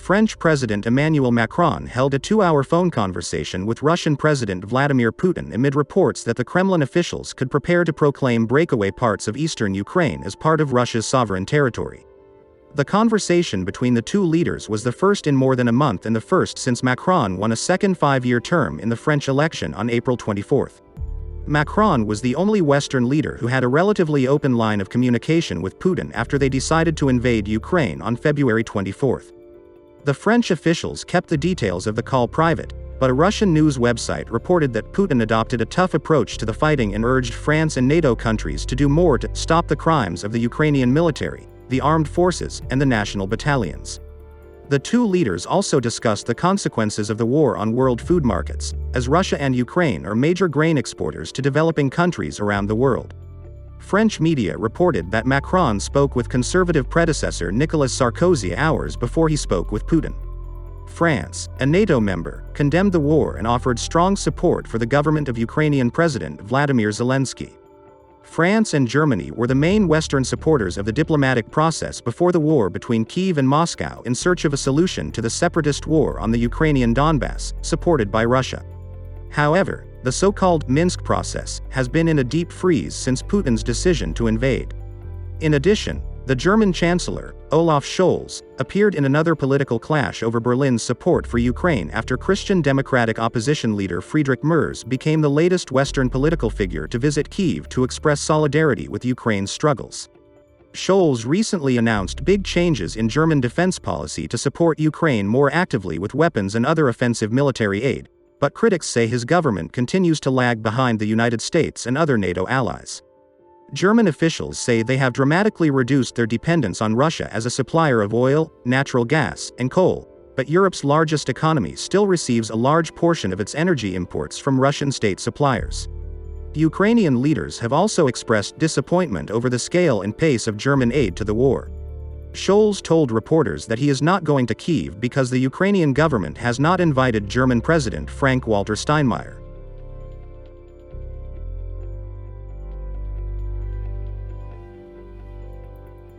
French President Emmanuel Macron held a 2-hour phone conversation with Russian President Vladimir Putin amid reports that the Kremlin officials could prepare to proclaim breakaway parts of eastern Ukraine as part of Russia's sovereign territory. The conversation between the two leaders was the first in more than a month and the first since Macron won a second 5-year term in the French election on April 24. Macron was the only Western leader who had a relatively open line of communication with Putin after they decided to invade Ukraine on February 24. The French officials kept the details of the call private, but a Russian news website reported that Putin adopted a tough approach to the fighting and urged France and NATO countries to do more to stop the crimes of the Ukrainian military, the armed forces, and the national battalions. The two leaders also discussed the consequences of the war on world food markets, as Russia and Ukraine are major grain exporters to developing countries around the world. French media reported that Macron spoke with conservative predecessor Nicolas Sarkozy hours before he spoke with Putin. France, a NATO member, condemned the war and offered strong support for the government of Ukrainian President Vladimir Zelenskyi. France and Germany were the main Western supporters of the diplomatic process before the war between Kyiv and Moscow in search of a solution to the separatist war on the Ukrainian Donbass, supported by Russia. However, the so-called Minsk process has been in a deep freeze since Putin's decision to invade. In addition, the German Chancellor, Olaf Scholz, appeared in another political clash over Berlin's support for Ukraine after Christian Democratic opposition leader Friedrich Merz became the latest Western political figure to visit Kyiv to express solidarity with Ukraine's struggles. Scholz recently announced big changes in German defense policy to support Ukraine more actively with weapons and other offensive military aid, but critics say his government continues to lag behind the United States and other NATO allies. German officials say they have dramatically reduced their dependence on Russia as a supplier of oil, natural gas, and coal, but Europe's largest economy still receives a large portion of its energy imports from Russian state suppliers. Ukrainian leaders have also expressed disappointment over the scale and pace of German aid to the war. Scholz told reporters that he is not going to Kyiv because the Ukrainian government has not invited German President Frank-Walter Steinmeier.